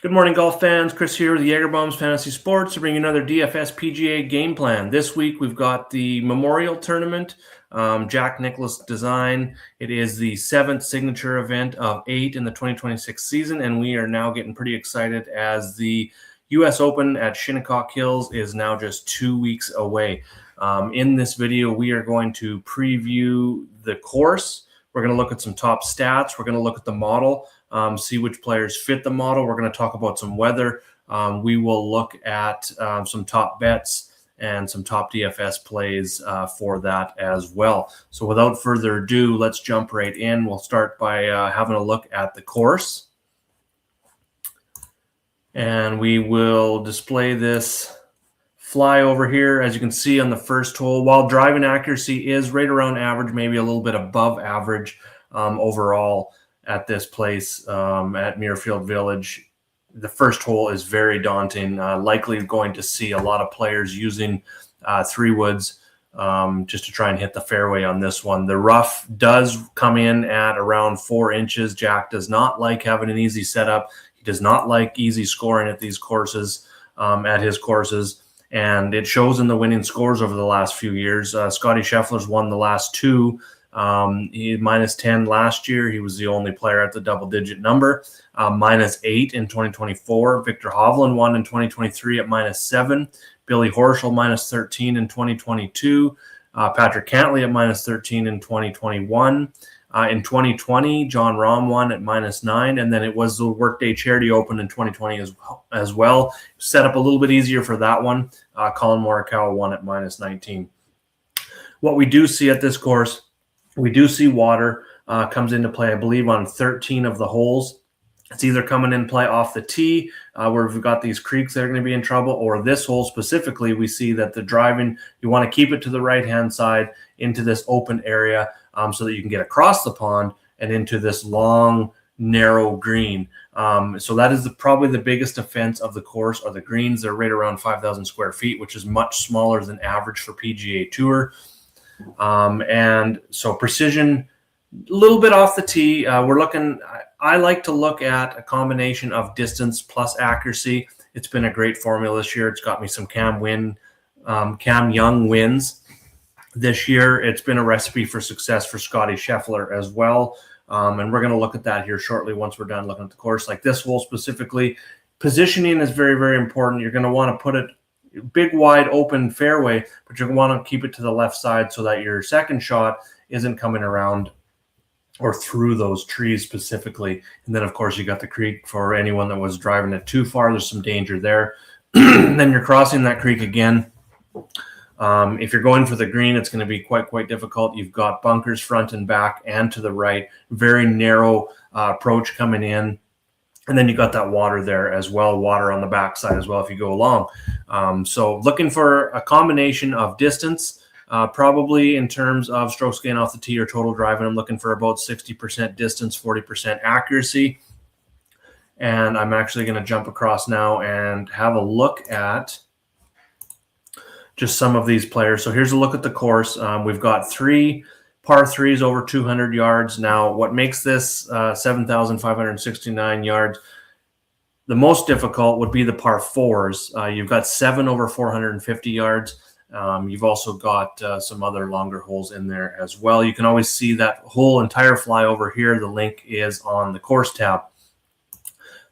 Good morning, golf fans. Chris here with Jägerbombs Fantasy Sports to bring you another DFS PGA game plan. This week we've got the Memorial Tournament, Jack Nicklaus design. It is the 7th signature event of 8 in the 2026 season, and we are now getting pretty excited as the U.S. Open at Shinnecock Hills is now just 2 weeks away. In this video, we are going to preview the course. We're going to look at some top stats. We're going to look at the model. See which players fit the model. We're going to talk about some weather. We will look at some top bets and some top DFS plays for that as well. So without further ado, let's jump right in. We'll start by having a look at the course. And we will display this fly over here. As you can see on the first hole, while driving accuracy is right around average, maybe a little bit above average overall at this place at Muirfield Village. The first hole is very daunting. Likely going to see a lot of players using 3-woods just to try and hit the fairway on this one. The rough does come in at around 4 inches. Jack does not like having an easy setup. He does not like easy scoring at these courses, at his courses. And it shows in the winning scores over the last few years. Scotty Scheffler's won the last 2. He had -10 last year. He was the only player at the double-digit number. -8 in 2024. Victor Hovland won in 2023 at -7. Billy Horschel -13 in 2022. Patrick Cantlay at -13 in 2021. In 2020, John Rahm won at -9, and then it was the Workday Charity Open in 2020 as well. Set up a little bit easier for that one. Colin Morikawa won at -19. What we do see at this course, we do see water comes into play, I believe, on 13 of the holes. It's either coming in play off the tee, where we've got these creeks that are going to be in trouble, or this hole specifically, we see that the driving, you want to keep it to the right-hand side into this open area so that you can get across the pond and into this long, narrow green. So that is probably the biggest offense of the course, are the greens. They're right around 5,000 square feet, which is much smaller than average for PGA Tour. And so precision, a little bit off the tee. I like to look at a combination of distance plus accuracy. It's been a great formula this year. It's got me some Cam Young wins this year. It's been a recipe for success for Scotty Scheffler as well. And we're going to look at that here shortly once we're done looking at the course. Like this hole specifically, positioning is very, very important. You're going to want to put it big, wide open fairway, but you want to keep it to the left side so that your second shot isn't coming around or through those trees specifically. And then, of course, you got the creek for anyone that was driving it too far. There's some danger there. Then you're crossing that creek again. If you're going for the green, it's going to be quite difficult. You've got bunkers front and back and to the right. Very narrow approach coming in. And then you got that water there as well, water on the backside as well if you go along. So looking for a combination of distance, probably in terms of strokes gained off the tee or total driving. I'm looking for about 60% distance, 40% accuracy. And I'm actually going to jump across now and have a look at just some of these players. So here's a look at the course. We've got 3 par 3s over 200 yards. Now, what makes this 7,569 yards the most difficult would be the par 4s. You've got 7 over 450 yards. You've also got some other longer holes in there as well. You can always see that whole entire fly over here. The link is on the course tab.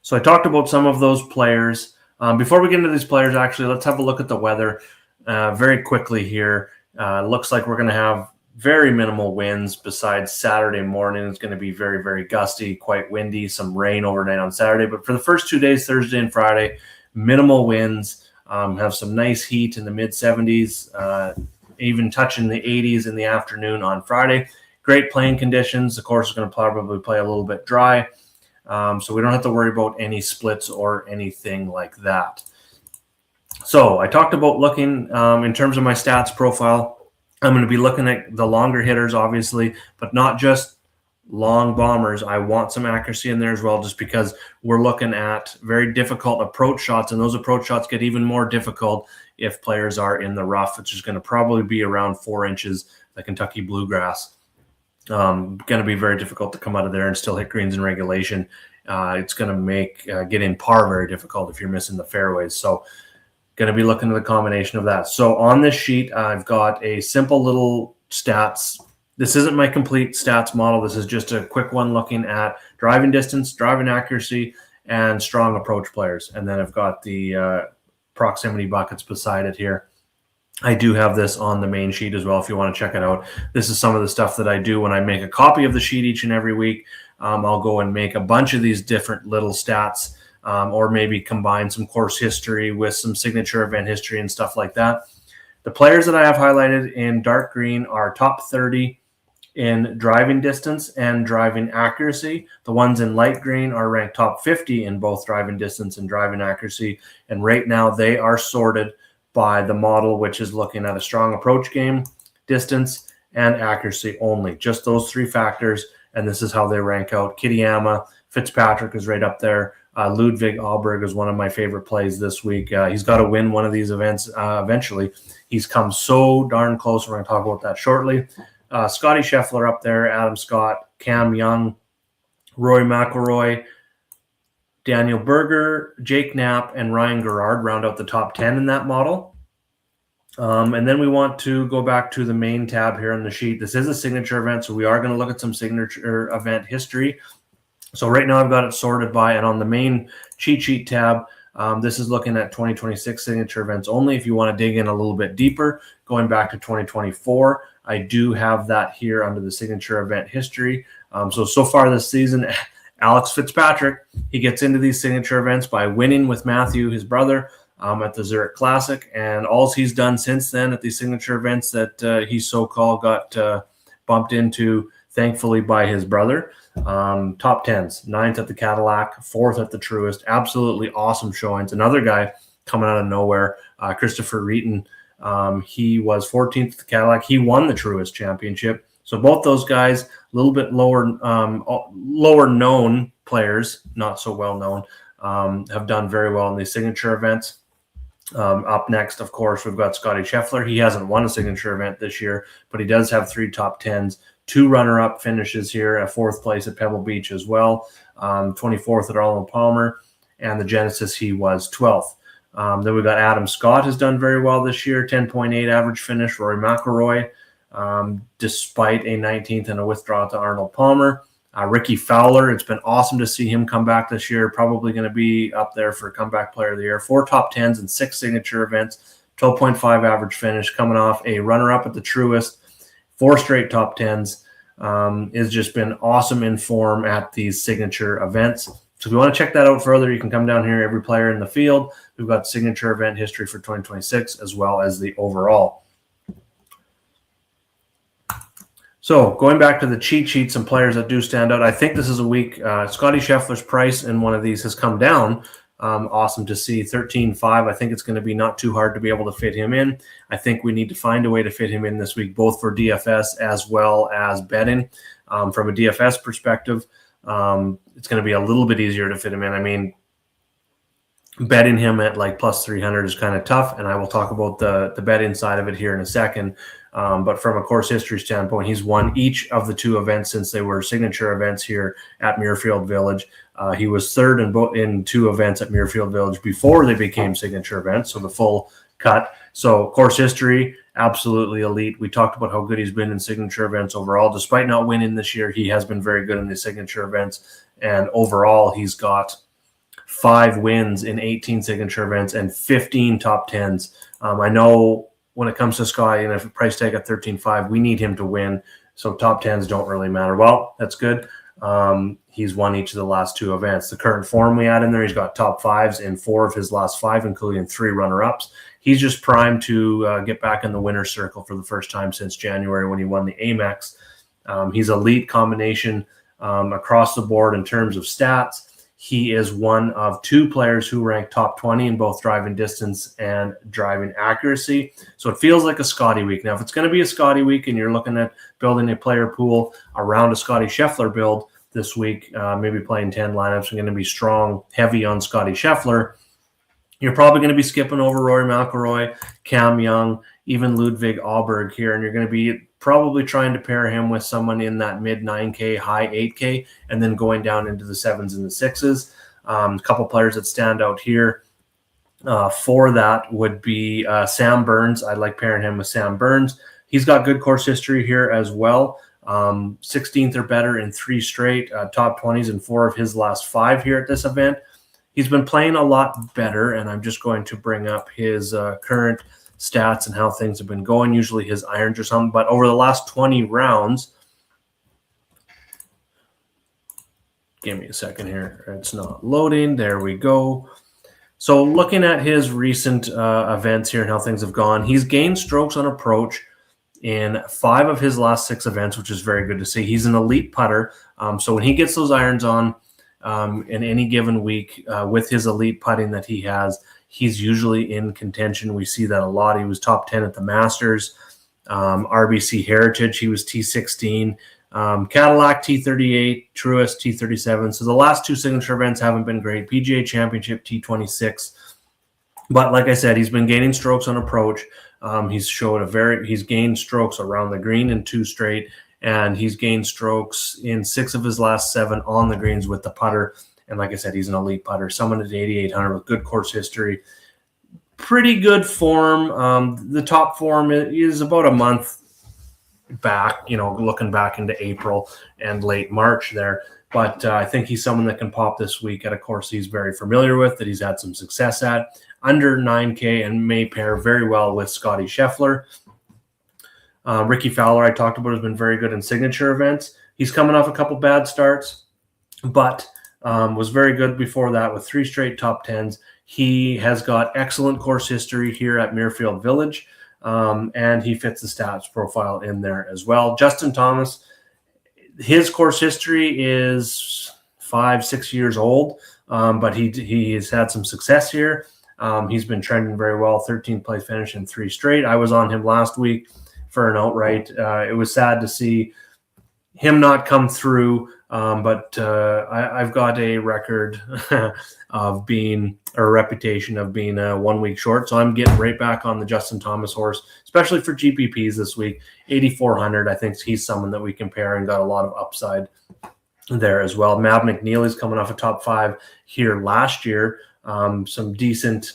So I talked about some of those players. Before we get into these players, actually, let's have a look at the weather very quickly here. Looks like we're going to have very minimal winds besides Saturday morning. It's going to be very, very gusty, quite windy, some rain overnight on Saturday. But for the first 2 days, Thursday and Friday, minimal winds, have some nice heat in the mid-70s, even touching the 80s in the afternoon on Friday. Great playing conditions. The course is going to probably play a little bit dry, so we don't have to worry about any splits or anything like that. So I talked about looking in terms of my stats profile. I'm going to be looking at the longer hitters, obviously, but not just long bombers. I want some accuracy in there as well, just because we're looking at very difficult approach shots, and those approach shots get even more difficult if players are in the rough, which is going to probably be around 4 inches, the Kentucky bluegrass. Going to be very difficult to come out of there and still hit greens in regulation. It's going to make getting par very difficult if you're missing the fairways. So going to be looking at the combination of that. So on this sheet, I've got a simple little stats. This isn't my complete stats model. This is just a quick one looking at driving distance, driving accuracy, and strong approach players. And then I've got the proximity buckets beside it here. I do have this on the main sheet as well if you want to check it out. This is some of the stuff that I do when I make a copy of the sheet each and every week. I'll go and make a bunch of these different little stats, or maybe combine some course history with some signature event history and stuff like that. The players that I have highlighted in dark green are top 30 in driving distance and driving accuracy. The ones in light green are ranked top 50 in both driving distance and driving accuracy. And right now they are sorted by the model, which is looking at a strong approach game, distance, and accuracy only. Just those three factors, and this is how they rank out. Kitayama, Fitzpatrick is right up there. Ludwig Ahlberg is one of my favorite plays this week. He's got to win one of these events eventually. He's come so darn close. We're going to talk about that shortly. Scotty Scheffler up there, Adam Scott, Cam Young, Rory McIlroy, Daniel Berger, Jake Knapp, and Ryan Gerard round out the top 10 in that model. And then we want to go back to the main tab here on the sheet. This is a signature event, so we are going to look at some signature event history. So right now I've got it sorted by, and on the main cheat sheet tab, this is looking at 2026 signature events only. If you want to dig in a little bit deeper, going back to 2024, I do have that here under the signature event history. So far this season, Alex Fitzpatrick, he gets into these signature events by winning with Matthew, his brother, at the Zurich Classic. And all he's done since then at these signature events that he so-called got bumped into, thankfully, by his brother. Top 10s, 9th at the Cadillac, 4th at the Truist. Absolutely awesome showings. Another guy coming out of nowhere, Christopher Reeton. He was 14th at the Cadillac. He won the Truist Championship. So both those guys, a little bit lower known players, not so well known, have done very well in these signature events. Up next, of course, we've got Scotty Scheffler. He hasn't won a signature event this year, but he does have 3 top 10s, 2 runner-up finishes here, a 4th place at Pebble Beach as well, 24th at Arnold Palmer, and the Genesis he was 12th. Then we've got Adam Scott has done very well this year, 10.8 average finish. Rory McIlroy, despite a 19th and a withdrawal to Arnold Palmer. Ricky Fowler, it's been awesome to see him come back this year. Probably going to be up there for comeback player of the year. 4 top 10s and 6 signature events, 12.5 average finish, coming off a runner-up at the Truist, 4 straight top 10s. Has just been awesome in form at these signature events. So if you want to check that out further, you can come down here, every player in the field. We've got signature event history for 2026 as well as the overall. So going back to the cheat sheet, some players that do stand out. I think this is a week. Scotty Scheffler's price in one of these has come down. Awesome to see, 13.5. I think it's going to be not too hard to be able to fit him in. I think we need to find a way to fit him in this week, both for DFS as well as betting. From a DFS perspective, it's going to be a little bit easier to fit him in. I mean, betting him at like plus 300 is kind of tough, and I will talk about the betting side of it here in a second. But from a course history standpoint, he's won each of the 2 events since they were signature events here at Muirfield Village. He was 3rd in 2 events at Muirfield Village before they became signature events, so the full cut. So course history, absolutely elite. We talked about how good he's been in signature events overall. Despite not winning this year, he has been very good in the signature events. And overall, he's got 5 wins in 18 signature events and 15 top 10s. I know when it comes to Scotty, and if a price tag at 13.5, we need him to win. So top 10s don't really matter. Well, that's good. He's won each of the last 2 events. The current form we had in there, he's got top 5s in 4 of his last 5, including 3 runner-ups. He's just primed to get back in the winner's circle for the first time since January when he won the Amex. He's elite combination across the board in terms of stats. He is one of 2 players who rank top 20 in both driving distance and driving accuracy. So it feels like a Scotty week. Now, if it's going to be a Scotty week and you're looking at building a player pool around a Scotty Scheffler build this week, maybe playing 10 lineups and going to be strong, heavy on Scotty Scheffler, you're probably going to be skipping over Rory McIlroy, Cam Young, even Ludwig Ahlberg here, and you're going to be probably trying to pair him with someone in that mid 9K, high 8K, and then going down into the 7s and the 6s. A couple players that stand out here for that would be Sam Burns. I like pairing him with Sam Burns. He's got good course history here as well. 16th or better in 3 straight, top 20s in 4 of his last 5 here at this event. He's been playing a lot better, and I'm just going to bring up his current stats and how things have been going, usually his irons or something. But over the last 20 rounds, give me a second here. It's not loading. There we go. So looking at his recent events here and how things have gone, he's gained strokes on approach in 5 of his last 6 events, which is very good to see. He's an elite putter. So when he gets those irons on in any given week with his elite putting that he has, he's usually in contention. We see that a lot. He was top 10 at the Masters, RBC Heritage. He was T16, Cadillac T38, Truist T37. So the last 2 signature events haven't been great. PGA Championship T26. But like I said, he's been gaining strokes on approach. He's gained strokes around the green in 2 straight, and he's gained strokes in 6 of his last 7 on the greens with the putter. And like I said, he's an elite putter, someone at 8,800 with good course history, pretty good form. The top form is about a month back, looking back into April and late March there. But I think he's someone that can pop this week at a course he's very familiar with, that he's had some success at, under 9K, and may pair very well with Scotty Scheffler. Ricky Fowler, I talked about, has been very good in signature events. He's coming off a couple bad starts, but was very good before that with 3 straight top 10s. He has got excellent course history here at Muirfield Village, and he fits the stats profile in there as well. Justin Thomas, his course history is 5-6 years old, but he has had some success here. He's been trending very well, 13th place finish in 3 straight. I was on him last week for an outright. It was sad to see him not come through, but I've got a record of being, or a reputation of being 1 week short. So I'm getting right back on the Justin Thomas horse, especially for GPPs this week. 8,400. I think he's someone that we compare and got a lot of upside there as well. Mav McNeely's coming off a top 5 here last year. Some decent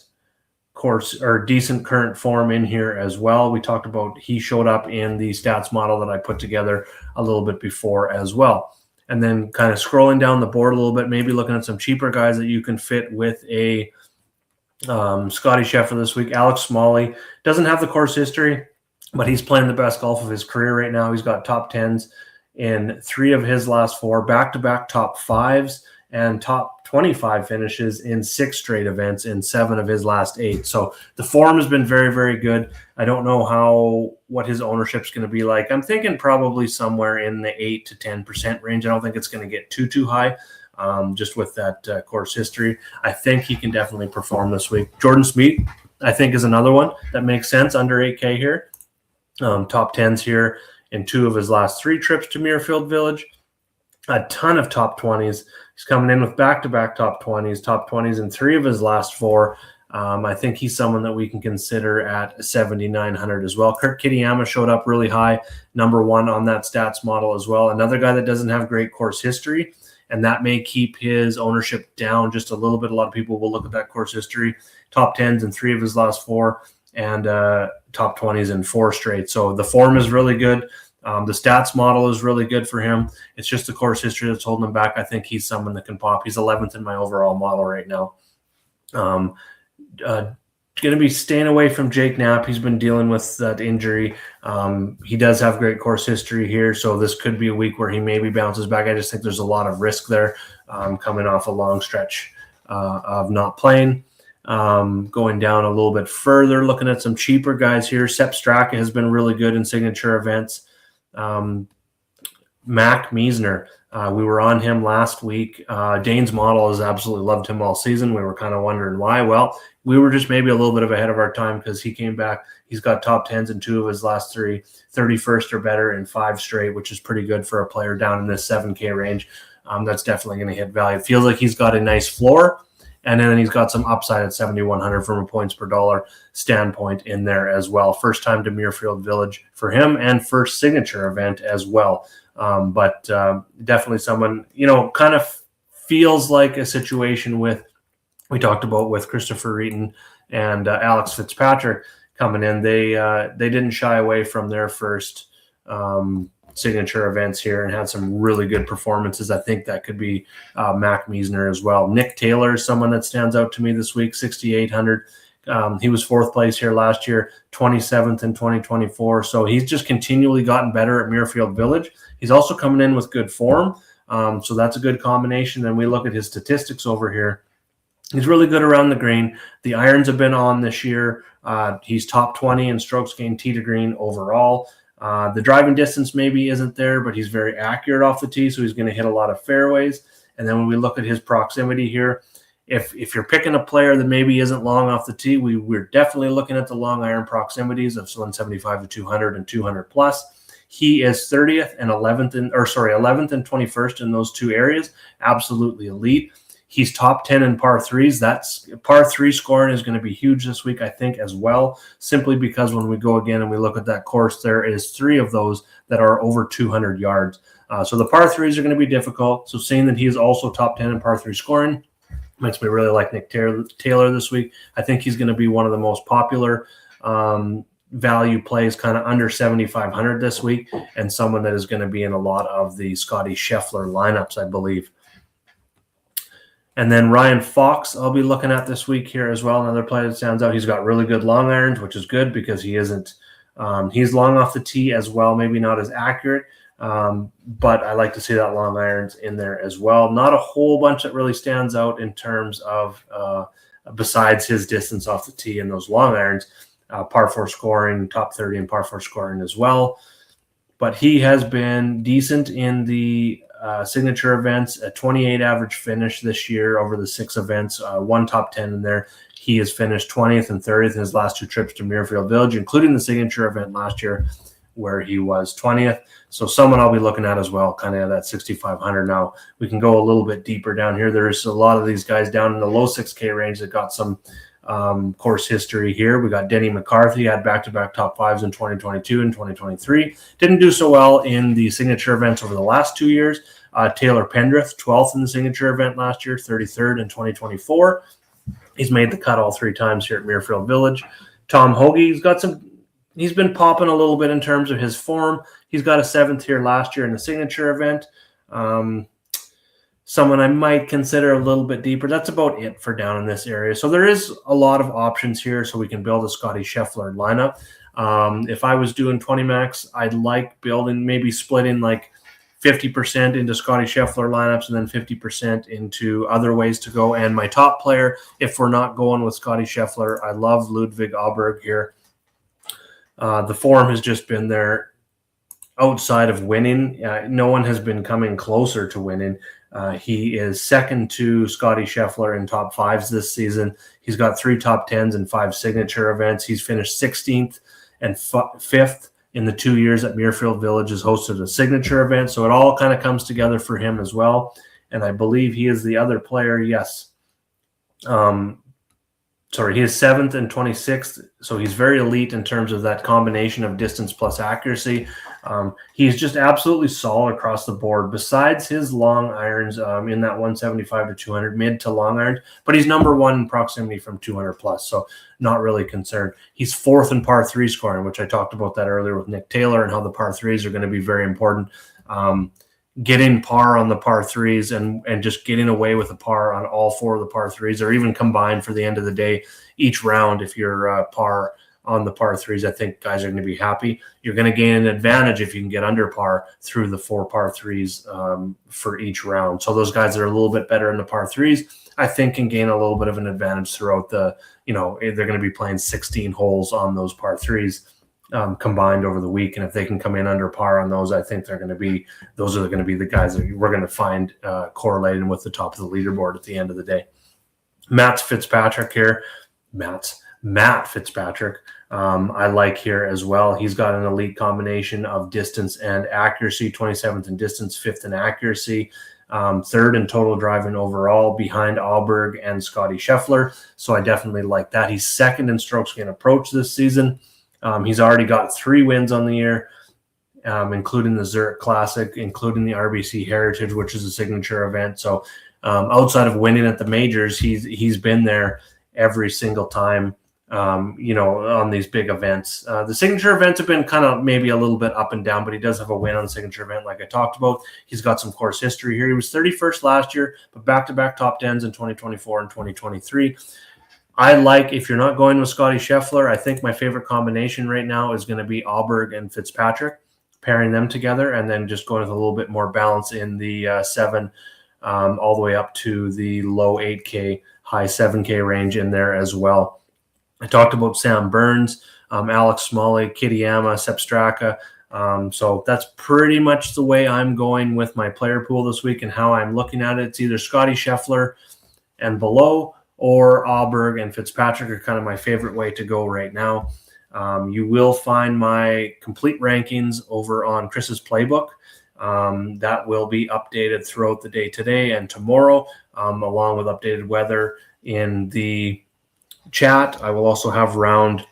course or decent current form in here as well. We talked about he showed up in the stats model that I put together a little bit before as well. And then kind of scrolling down the board a little bit, maybe looking at some cheaper guys that you can fit with a Scotty Scheffler this week. Alex Smalley doesn't have the course history, but he's playing the best golf of his career right now. He's got top 10s in 3 of his last 4, back-to-back top 5s, and top 25 finishes in 6 straight events in 7 of his last 8. So the form has been very, very good. I don't know what his ownership is going to be like. I'm thinking probably somewhere in the 8 to 10% range. I don't think it's going to get too high, just with that course history. I think he can definitely perform this week. Jordan Spieth, I think, is another one that makes sense, under 8K here. Top 10s here in 2 of his last 3 trips to Muirfield Village. A ton of top 20s. He's coming in with back-to-back top 20s in 3 of his last 4. I think he's someone that we can consider at 7,900 as well. Kurt Kitayama showed up really high, number 1 on that stats model as well. Another guy that doesn't have great course history, and that may keep his ownership down just a little bit. A lot of people will look at that course history. Top 10s in 3 of his last 4, and top 20s in 4 straight. So the form is really good. The stats model is really good for him. It's just the course history that's holding him back. I think he's someone that can pop. He's 11th in my overall model right now. Going to be staying away from Jake Knapp. He's been dealing with that injury. He does have great course history here, so this could be a week where he maybe bounces back. I just think there's a lot of risk there, coming off a long stretch of not playing. Going down a little bit further, looking at some cheaper guys here. Sepp Straka has been really good in signature events. Mac Meisner, we were on him last week. Dane's model has absolutely loved him all season. We were kind of wondering why. Well, we were just maybe a little bit of ahead of our time because he came back. He's got top 10s in 2 of his last 3, 31st or better in 5 straight, which is pretty good for a player down in this 7K range. That's definitely going to hit value. It feels like he's got a nice floor, And then he's got some upside at 7,100 from a points per dollar standpoint in there as well. First time to Muirfield Village for him, and first signature event as well. But definitely someone, kind of feels like a situation we talked about with Christopher Reeton and Alex Fitzpatrick coming in. They didn't shy away from their first signature events here and had some really good performances. I think that could be Mac Meisner as well. Nick Taylor is someone that stands out to me this week, 6,800. He was fourth place here last year, 27th in 2024. So he's just continually gotten better at Muirfield Village. He's also coming in with good form. So that's a good combination. And we look at his statistics over here. He's really good around the green. The irons have been on this year. He's top 20 in strokes gained tee to green overall. The driving distance maybe isn't there, but he's very accurate off the tee, so he's going to hit a lot of fairways. And then when we look at his proximity here, if you're picking a player that maybe isn't long off the tee, we're definitely looking at the long iron proximities of 175 to 200 and 200 plus. He is 30th and 11th and 21st in those two areas. Absolutely elite. He's top 10 in par threes. That's par three scoring is going to be huge this week, I think, as well, simply because when we go again and we look at that course, there is 3 of those that are over 200 yards. So the par threes are going to be difficult. So seeing that he is also top 10 in par three scoring makes me really like Nick Taylor this week. I think he's going to be one of the most popular value plays, kind of under 7,500 this week, and someone that is going to be in a lot of the Scotty Scheffler lineups, I believe. And then Ryan Fox, I'll be looking at this week here as well. Another player that stands out. He's got really good long irons, which is good because he isn't. He's long off the tee as well, maybe not as accurate, but I like to see that long irons in there as well. Not a whole bunch that really stands out in terms of besides his distance off the tee and those long irons. Par 4 scoring, top 30 in par 4 scoring as well. But he has been decent in the signature events, a 28 average finish this year over the 6 events, 1 top 10 in there. He has finished 20th and 30th in his last 2 trips to Muirfield Village, including the signature event last year where he was 20th. So someone I'll be looking at as well, kind of at that 6,500. Now we can go a little bit deeper down here. There's a lot of these guys down in the low 6K range that got some course history here. We got Denny McCarthy, had back-to-back top 5s in 2022 and 2023. Didn't do so well in the signature events over the last 2 years. Taylor Pendrith, 12th in the signature event last year, 33rd in 2024. He's made the cut all 3 times here at Muirfield Village. Tom Hoge, he's been popping a little bit in terms of his form. He's got a 7th here last year in the signature event. Someone I might consider a little bit deeper. That's about it for down in this area. So there is a lot of options here so we can build a Scotty Scheffler lineup. If I was doing 20 max, I'd like building, maybe splitting like 50% into Scotty Scheffler lineups and then 50% into other ways to go. And my top player, if we're not going with Scotty Scheffler, I love Ludwig Aberg here. The form has just been there outside of winning. No one has been coming closer to winning. He is second to Scotty Scheffler in top 5s this season. He's got 3 top 10s and 5 signature events. He's finished 16th and 5th in the 2 years that Muirfield Village has hosted a signature event. So it all kind of comes together for him as well. And I believe he is the other player. Yes. He is 7th and 26th. So he's very elite in terms of that combination of distance plus accuracy. He's just absolutely solid across the board, besides his long irons in that 175 to 200, mid to long irons. But he's number 1 in proximity from 200 plus, so not really concerned. He's 4th in par 3 scoring, which I talked about that earlier with Nick Taylor and how the par 3s are going to be very important. Getting par on the par 3s and just getting away with a par on all 4 of the par 3s, or even combined for the end of the day each round. If you're par on the par 3s, I think guys are going to be happy. You're going to gain an advantage if you can get under par through the 4 par 3s for each round. So those guys that are a little bit better in the par 3s, I think, can gain a little bit of an advantage throughout they're going to be playing 16 holes on those par 3s. Combined over the week, and if they can come in under par on those, I think those are going to be the guys that we're going to find correlating with the top of the leaderboard at the end of the day. Matt Fitzpatrick here, Matt Fitzpatrick, I like here as well. He's got an elite combination of distance and accuracy, 27th in distance, 5th in accuracy. third in total driving overall behind Alberg and Scotty Scheffler. So I definitely like that. He's second in strokes gained approach this season. He's already got 3 wins on the year, including the Zurich Classic, including the RBC Heritage, which is a signature event. So outside of winning at the majors, he's been there every single time, on these big events. The signature events have been kind of maybe a little bit up and down, but he does have a win on the signature event like I talked about. He's got some course history here. He was 31st last year, but back-to-back top 10s in 2024 and 2023. I like, if you're not going with Scotty Scheffler, I think my favorite combination right now is going to be Alberg and Fitzpatrick, pairing them together, and then just going with a little bit more balance in the 7 all the way up to the low 8K, high 7K range in there as well. I talked about Sam Burns, Alex Smalley, Kitayama, Sepp Straka. So that's pretty much the way I'm going with my player pool this week and how I'm looking at it. It's either Scotty Scheffler and below, or Alberg and Fitzpatrick are kind of my favorite way to go right now. You will find my complete rankings over on Chris's Playbook. That will be updated throughout the day today and tomorrow, along with updated weather in the chat. I will also have round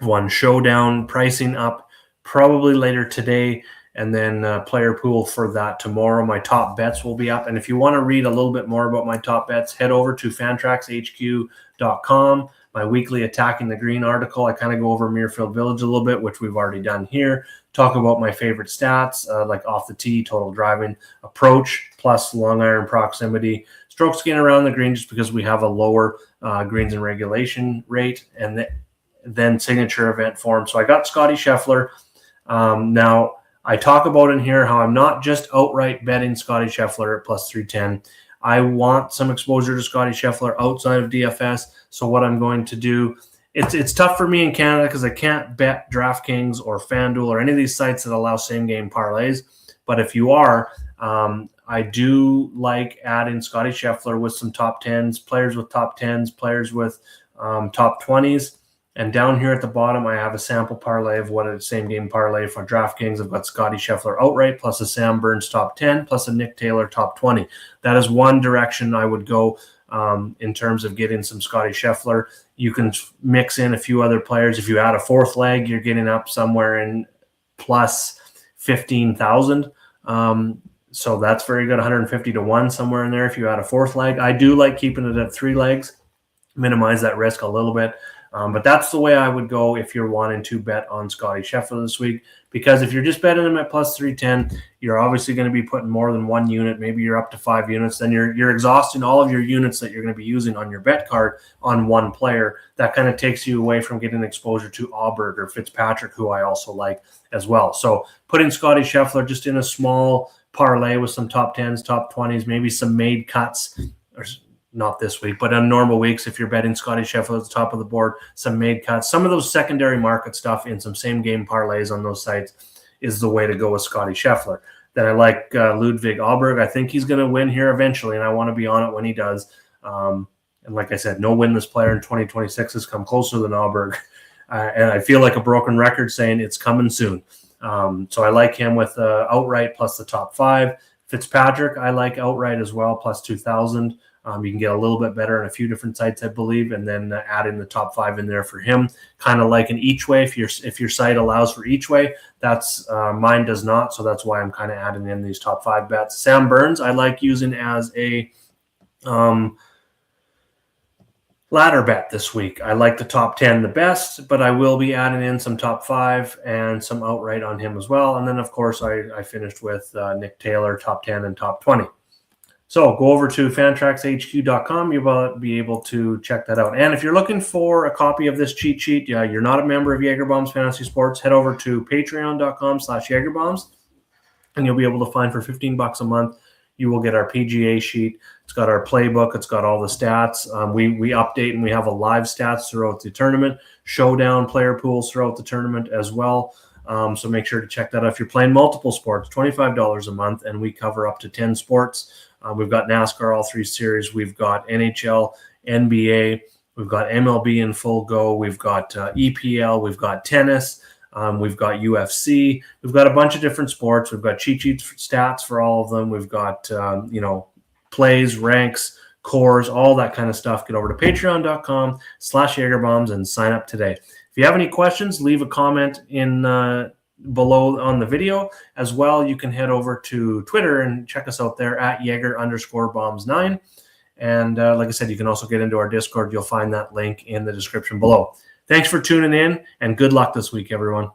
1 showdown pricing up probably later today, and then player pool for that tomorrow. My top bets will be up. And if you want to read a little bit more about my top bets, head over to fantraxhq.com. My weekly Attacking the Green article, I kind of go over Muirfield Village a little bit, which we've already done here. Talk about my favorite stats, like off the tee, total driving, approach, plus long iron proximity, strokes gained around the green, just because we have a lower greens and regulation rate, and then signature event form. So I got Scotty Scheffler. Now, I talk about in here how I'm not just outright betting Scotty Scheffler at plus 310. I want some exposure to Scotty Scheffler outside of DFS. So what I'm going to do, it's tough for me in Canada because I can't bet DraftKings or FanDuel or any of these sites that allow same game parlays. But if you are, I do like adding Scotty Scheffler with some top 10s, players with top 10s, players with top 20s. And down here at the bottom, I have a sample parlay of what a same game parlay for DraftKings. I've got Scotty Scheffler outright, plus a Sam Burns top 10, plus a Nick Taylor top 20. That is one direction I would go in terms of getting some Scotty Scheffler. You can mix in a few other players. If you add a 4th leg, you're getting up somewhere in plus 15,000. So that's very good, 150 to 1 somewhere in there if you add a 4th leg. I do like keeping it at 3 legs, minimize that risk a little bit. But that's the way I would go if you're wanting to bet on Scotty Scheffler this week, because if you're just betting him at plus 310, you're obviously going to be putting more than 1 unit. Maybe you're up to 5 units. Then you're exhausting all of your units that you're going to be using on your bet card on one player. That kind of takes you away from getting exposure to Alberg or Fitzpatrick, who I also like as well. So putting Scotty Scheffler just in a small parlay with some top 10s, top 20s, maybe some made cuts, or not this week, but on normal weeks, if you're betting Scotty Scheffler at the top of the board, some made cuts, some of those secondary market stuff in some same game parlays on those sites is the way to go with Scotty Scheffler. Then I like Ludwig Alberg. I think he's going to win here eventually, and I want to be on it when he does. And like I said, no winless player in 2026 has come closer than Alberg. And I feel like a broken record saying it's coming soon. So I like him with outright plus the top 5. Fitzpatrick, I like outright as well, plus 2,000. You can get a little bit better on a few different sites, I believe, and then add in the top 5 in there for him. Kind of like an each way. If your site allows for each way, that's mine does not, so that's why I'm kind of adding in these top 5 bets. Sam Burns, I like using as a ladder bet this week. I like the top 10 the best, but I will be adding in some top 5 and some outright on him as well. And then, of course, I finished with Nick Taylor, top 10 and top 20. So go over to fantraxhq.com. You'll be able to check that out. And if you're looking for a copy of this cheat sheet, you're not a member of Jagerbombs Fantasy Sports, head over to patreon.com/Jagerbombs, and you'll be able to find for $15 a month. You will get our PGA sheet. It's got our playbook. It's got all the stats. We update and we have a live stats throughout the tournament, showdown player pools throughout the tournament as well. So make sure to check that out. If you're playing multiple sports, $25 a month, and we cover up to 10 sports. We've got NASCAR, all 3 series. We've got NHL, NBA. We've got MLB in full go. We've got EPL. We've got tennis. We've got UFC. We've got a bunch of different sports. We've got cheat sheets, stats for all of them. We've got, plays, ranks, cores, all that kind of stuff. Get over to patreon.com/JagerBombs and sign up today. If you have any questions, leave a comment in below on the video. As well, you can head over to Twitter and check us out there at Jaeger_bombs9. And like I said, you can also get into our Discord. You'll find that link in the description below. Thanks for tuning in, and good luck this week, everyone.